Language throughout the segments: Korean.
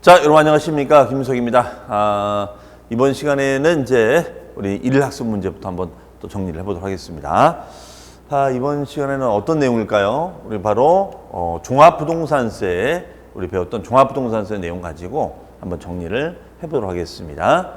자, 여러분 안녕하십니까? 김석입니다. 이번 시간에는 이제 우리 일일학습 문제부터 한번 또 정리를 해보도록 하겠습니다. 이번 시간에는 어떤 내용일까요? 우리 바로 종합부동산세, 우리 배웠던 종합부동산세 내용 가지고 한번 정리를 해보도록 하겠습니다.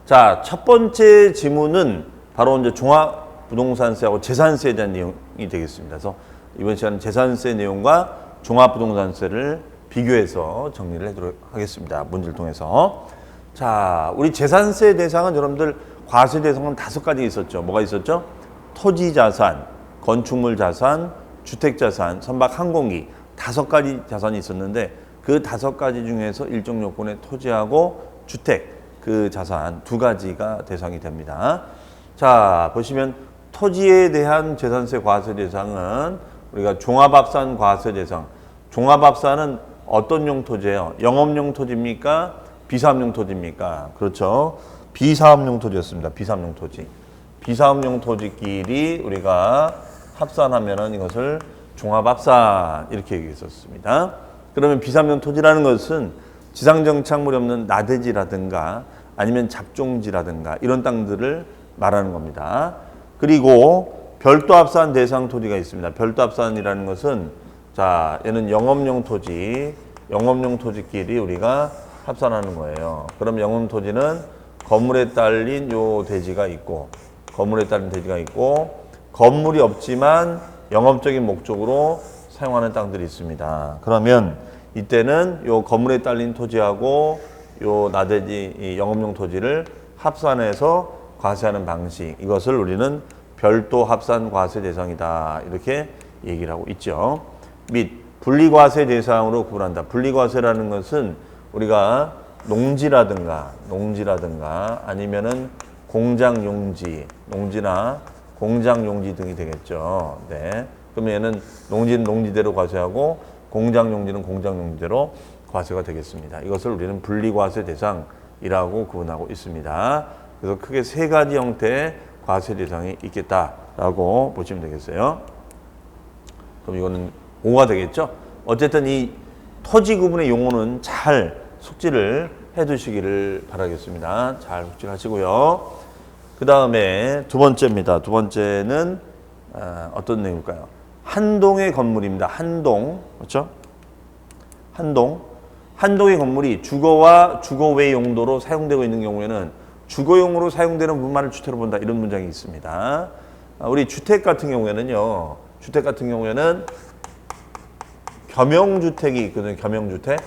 자, 첫 번째 지문은 바로 이제 종합부동산세하고 재산세에 대한 내용이 되겠습니다. 그래서 이번 시간은 재산세 내용과 종합부동산세를 비교해서 정리를 해도록 하겠습니다. 문제를 통해서. 자, 우리 재산세 대상은 여러분들 과세 대상은 5가지 있었죠. 뭐가 있었죠? 토지 자산, 건축물 자산, 주택 자산, 선박 항공기 5가지 자산이 있었는데 그 5가지 중에서 일정 요건의 토지하고 주택 그 자산 2가지가 대상이 됩니다. 자, 보시면 토지에 대한 재산세 과세 대상은 우리가 종합합산 과세 대상. 종합합산은 어떤 용 토지예요? 영업용 토지입니까? 비사업용 토지입니까? 그렇죠. 비사업용 토지였습니다. 비사업용 토지. 비사업용 토지끼리 우리가 합산하면은 이것을 종합합산 이렇게 얘기했었습니다. 그러면 비사업용 토지라는 것은 지상정착물이 없는 나대지라든가 아니면 잡종지라든가 이런 땅들을 말하는 겁니다. 그리고 별도합산 대상 토지가 있습니다. 별도합산이라는 것은 자, 얘는 영업용 토지끼리 우리가 합산하는 거예요. 그럼 영업 토지는 건물에 딸린 요 대지가 있고, 건물이 없지만 영업적인 목적으로 사용하는 땅들이 있습니다. 그러면 이때는 요 건물에 딸린 토지하고 요 나대지 이 영업용 토지를 합산해서 과세하는 방식, 이것을 우리는 별도 합산 과세 대상이다. 이렇게 얘기를 하고 있죠. 및 분리과세 대상으로 구분한다. 분리과세라는 것은 우리가 농지라든가 아니면은 공장용지, 농지나 공장용지 등이 되겠죠. 네. 그러면 얘는 농지는 농지대로 과세하고 공장용지는 공장용지대로 과세가 되겠습니다. 이것을 우리는 분리과세 대상이라고 구분하고 있습니다. 그래서 크게 3가지 형태의 과세 대상이 있겠다라고 보시면 되겠어요. 그럼 이거는 5가 되겠죠. 어쨌든 이 토지 구분의 용어는 잘 숙지를 해 두시기를 바라겠습니다. 잘 숙지를 하시고요. 그 다음에 두 번째입니다. 두 번째는 어떤 내용일까요? 한동의 건물입니다. 한동, 그렇죠? 한동의 건물이 주거와 주거 외 용도로 사용되고 있는 경우에는 주거용으로 사용되는 분만을 주택으로 본다. 이런 문장이 있습니다. 우리 주택 같은 경우에는요. 겸용주택이 있거든요. 겸용주택이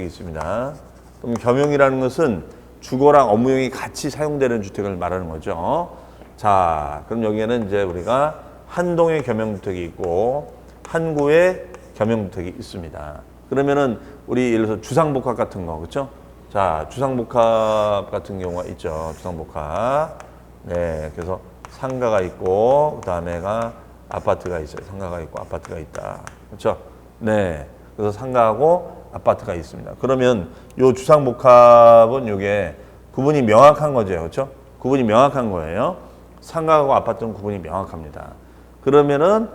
있습니다. 그럼 겸용이라는 것은 주거랑 업무용이 같이 사용되는 주택을 말하는 거죠. 자, 그럼 여기에는 이제 우리가 한동의 겸용주택이 있고 한구의 겸용주택이 있습니다. 그러면은 우리 예를 들어서 주상복합 같은 거, 그렇죠? 자, 주상복합 같은 경우가 있죠. 주상복합. 네, 그래서 상가가 있고 그 다음에가 아파트가 있어요. 상가가 있고 아파트가 있다. 그렇죠? 네. 그래서 상가하고 아파트가 있습니다. 그러면 요 주상복합은 요게 구분이 명확한 거죠. 그렇죠? 구분이 명확한 거예요. 상가하고 아파트는 구분이 명확합니다. 그러면은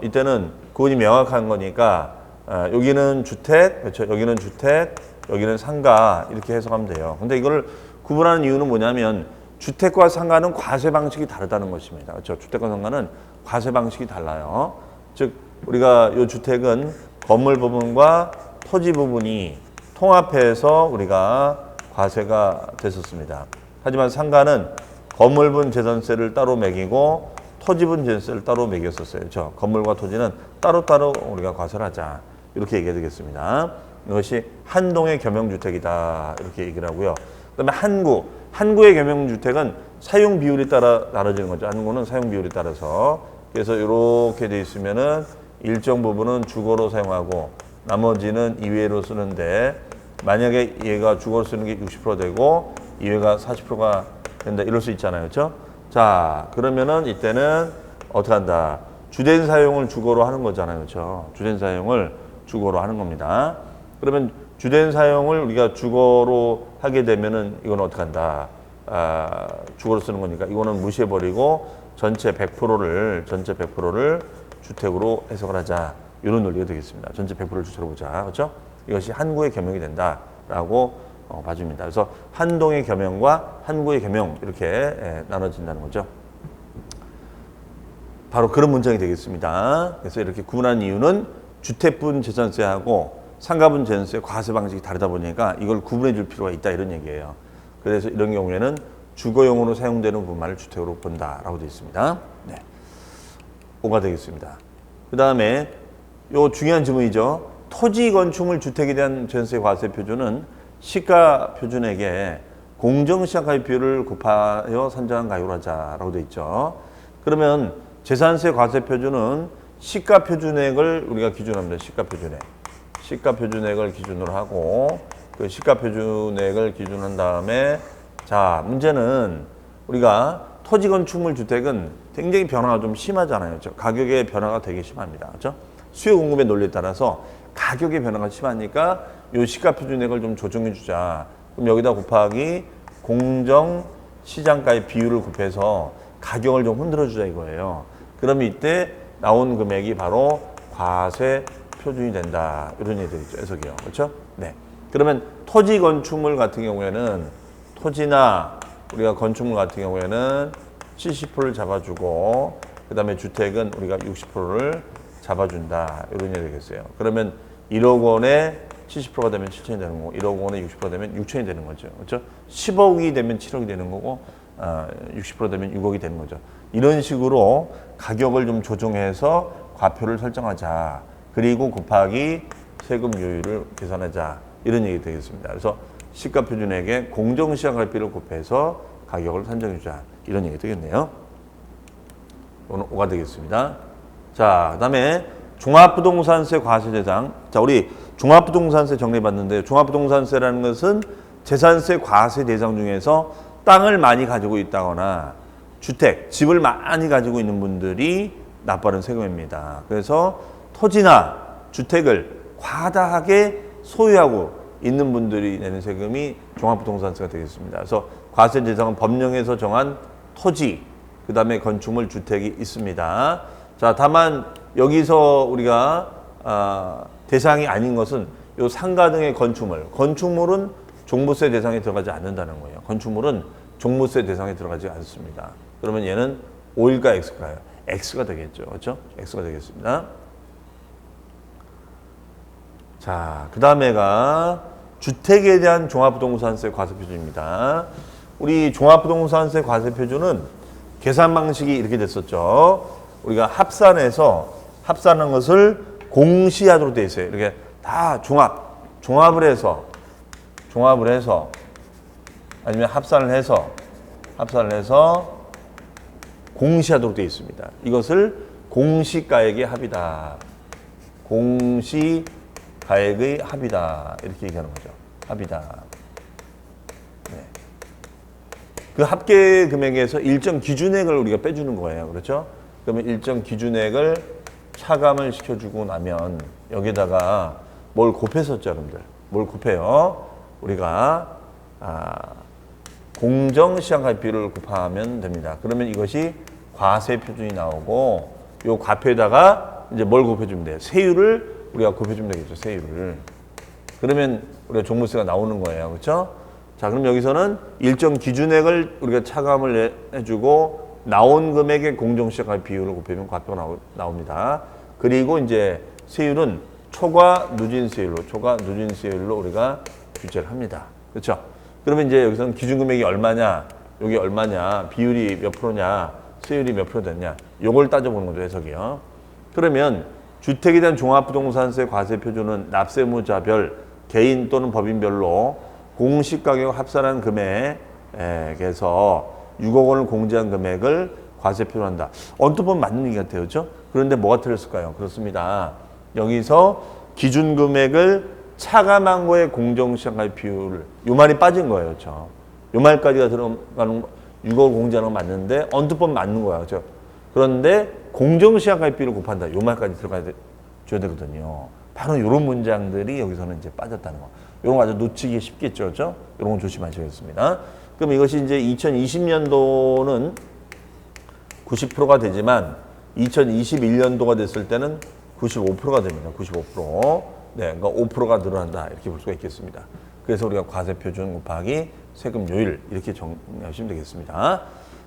이때는 구분이 명확한 거니까 여기는 주택, 그렇죠? 여기는 주택, 여기는 상가 이렇게 해석하면 돼요. 근데 이거를 구분하는 이유는 뭐냐면 주택과 상가는 과세 방식이 다르다는 것입니다. 그렇죠? 주택과 상가는 과세 방식이 달라요. 즉 우리가 이 주택은 건물 부분과 토지 부분이 통합해서 우리가 과세가 됐었습니다. 하지만 상가는 건물분 재산세를 따로 매기고 토지분 재산세를 따로 매겼었어요. 그렇죠? 건물과 토지는 따로따로 우리가 과세를 하자. 이렇게 얘기해야 되겠습니다. 이것이 한동의 겸용주택이다. 이렇게 얘기를 하고요. 그 다음에 한구의 겸용주택은 사용 비율에 따라 나눠지는 거죠. 한구는 사용 비율에 따라서. 그래서 이렇게 돼 있으면은 일정 부분은 주거로 사용하고 나머지는 이외로 쓰는데 만약에 얘가 주거로 쓰는 게 60% 되고 이외가 40%가 된다. 이럴 수 있잖아요. 그렇죠? 자, 그러면은 이때는 어떻게 한다? 주된 사용을 주거로 하는 거잖아요. 그렇죠? 주된 사용을 주거로 하는 겁니다. 그러면 주된 사용을 우리가 주거로 하게 되면은 이건 어떻게 한다? 주거로 쓰는 거니까 이거는 무시해버리고 전체 100%를 주택으로 해석을 하자. 이런 논리가 되겠습니다. 전체 100%를 주택으로 보자. 그렇죠? 이것이 한구의 겸용이 된다라고 봐줍니다. 그래서 한동의 겸용과 한구의 겸용 이렇게 나눠진다는 거죠. 바로 그런 문장이 되겠습니다. 그래서 이렇게 구분한 이유는 주택분 재산세하고 상가분 재산세 과세 방식이 다르다 보니까 이걸 구분해 줄 필요가 있다 이런 얘기예요. 그래서 이런 경우에는 주거용으로 사용되는 부분만을 주택으로 본다라고 되어 있습니다. 네. 5가 되겠습니다. 그 다음에 요 중요한 질문이죠. 토지 건축물 주택에 대한 전세 과세 표준은 시가 표준액에 공정시장가액 비율을 곱하여 산정한 가격으로 하자라고 되어 있죠. 그러면 재산세 과세 표준은 시가 표준액을 우리가 기준합니다. 시가 표준액. 시가 표준액을 기준으로 하고 그 시가 표준액을 기준한 다음에 자, 문제는 우리가 토지 건축물 주택은 굉장히 변화가 좀 심하잖아요. 가격의 변화가 되게 심합니다. 그렇죠? 수요 공급의 논리에 따라서 가격의 변화가 심하니까 이 시가 표준액을 좀 조정해 주자. 그럼 여기다 곱하기 공정 시장가의 비율을 곱해서 가격을 좀 흔들어 주자 이거예요. 그러면 이때 나온 금액이 바로 과세 표준이 된다. 이런 얘기 되겠죠. 해석이요. 그렇죠? 네. 그러면 토지 건축물 같은 경우에는 토지나 우리가 건축물 같은 경우에는 70%를 잡아주고 그 다음에 주택은 우리가 60%를 잡아준다. 이런 얘기 되겠어요. 그러면 1억 원에 70%가 되면 7천이 되는 거고 1억 원에 60% 되면 6천이 되는 거죠. 그렇죠? 10억이 되면 7억이 되는 거고 60% 되면 6억이 되는 거죠. 이런 식으로 가격을 좀 조정해서 과표를 설정하자. 그리고 곱하기 세금 요율을 계산하자. 이런 얘기 되겠습니다. 그래서 시가 표준액에 공정시장가액비를 곱해서 가격을 산정해 주자. 이런 얘기 되겠네요. 이거는 5가 되겠습니다. 자, 그다음에 종합부동산세 과세 대상. 자, 우리 종합부동산세 정리해봤는데 종합부동산세라는 것은 재산세 과세 대상 중에서 땅을 많이 가지고 있다거나 주택, 집을 많이 가지고 있는 분들이 납부하는 세금입니다. 그래서 토지나 주택을 과다하게 소유하고 있는 분들이 내는 세금이 종합부동산세가 되겠습니다. 그래서 과세 대상은 법령에서 정한 토지, 그 다음에 건축물, 주택이 있습니다. 자, 다만 여기서 우리가 대상이 아닌 것은 요 상가 등의 건축물은 종부세 대상에 들어가지 않는다는 거예요. 건축물은 종부세 대상에 들어가지 않습니다. 그러면 얘는 O일까 X일까요? X가 되겠죠. 그렇죠? X가 되겠습니다. 자, 그 다음에가 주택에 대한 종합부동산세 과세표준입니다. 우리 종합부동산세 과세표준은 계산 방식이 이렇게 됐었죠. 우리가 합산한 것을 공시하도록 되어 있어요. 이렇게 다 종합을 해서 아니면 합산을 해서 공시하도록 되어 있습니다. 이것을 공시가액의 합이다. 공시가액의 합이다. 이렇게 얘기하는 거죠. 합이다. 네. 그 합계 금액에서 일정 기준액을 우리가 빼주는 거예요. 그렇죠? 그러면 일정 기준액을 차감을 시켜주고 나면 여기다가 뭘 곱했었죠, 여러분들? 뭘 곱해요? 우리가 공정시장가액비율을 곱하면 됩니다. 그러면 이것이 과세 표준이 나오고 요 과표에다가 이제 뭘 곱해주면 돼요? 세율을 우리가 곱해주면 되겠죠, 세율을. 그러면 우리가 종부세가 나오는 거예요, 그렇죠? 자, 그럼 여기서는 일정 기준액을 우리가 차감을 해주고 나온 금액의 공정시장가액 비율을 곱하면 과표가 나옵니다. 그리고 이제 세율은 초과 누진 세율로 우리가 규제를 합니다. 그렇죠? 그러면 이제 여기서는 기준금액이 얼마냐, 여기 얼마냐, 비율이 몇 프로냐, 세율이 몇 프로 됐냐, 요걸 따져보는 거죠, 해석이요. 그러면 주택에 대한 종합부동산세 과세 표준은 납세무자별, 개인 또는 법인별로 공시가격 합산한 금액에서 6억 원을 공제한 금액을 과세 표준한다. 언뜻 보면 맞는 얘기 같아요. 그렇죠? 그런데 뭐가 틀렸을까요? 그렇습니다. 여기서 기준 금액을 차감한 거에 공정시장가액 비율을 요 말이 빠진 거예요. 그렇죠? 요 말까지가 들어가는 6억 공제하는 건 맞는데 언뜻 보면 맞는 거야. 그렇죠? 그런데 공정시장가액 비율을 곱한다. 요 말까지 들어가야 줘야 되거든요. 바로 이런 문장들이 여기서는 이제 빠졌다는 거. 이런 거 아주 놓치기 쉽겠죠. 그렇죠? 이런 건 조심하셔야겠습니다. 그럼 이것이 이제 2020년도는 90%가 되지만 2021년도가 됐을 때는 95%가 됩니다. 95%. 네, 그러니까 5%가 늘어난다 이렇게 볼 수가 있겠습니다. 그래서 우리가 과세표준 곱하기 세금요율 이렇게 정리하시면 되겠습니다.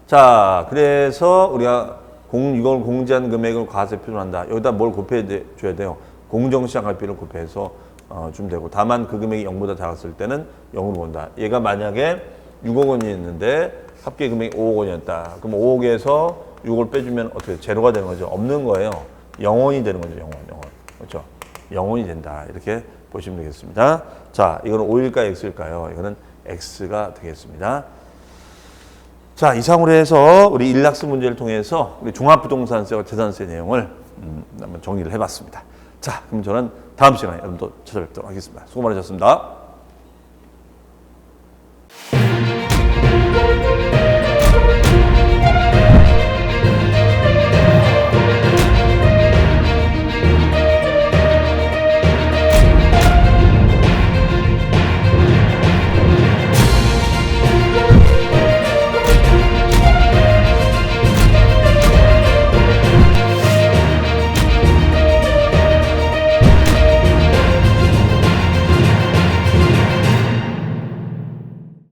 자, 그래서 우리가 이걸 공제한 금액을 과세표준한다. 여기다 뭘 곱해줘야 돼요? 공정시장활비를 곱해서 주면 되고, 다만 그 금액이 0보다 작았을 때는 0으로 본다. 얘가 만약에 6억 원이 있는데 합계 금액이 5억 원이었다. 그럼 5억에서 6을 빼주면 어떻게 제로가 되는 거죠? 없는 거예요. 0원이 되는 거죠. 0원. 그렇죠? 0원이 된다. 이렇게 보시면 되겠습니다. 자, 이거는 O일까요? X일까요? 이거는 X가 되겠습니다. 자, 이상으로 해서 우리 일락스 문제를 통해서 우리 종합부동산세와 재산세 내용을 한번 정리를 해봤습니다. 자, 그럼 저는 다음 시간에 여러분 또 찾아뵙도록 하겠습니다. 수고 많으셨습니다.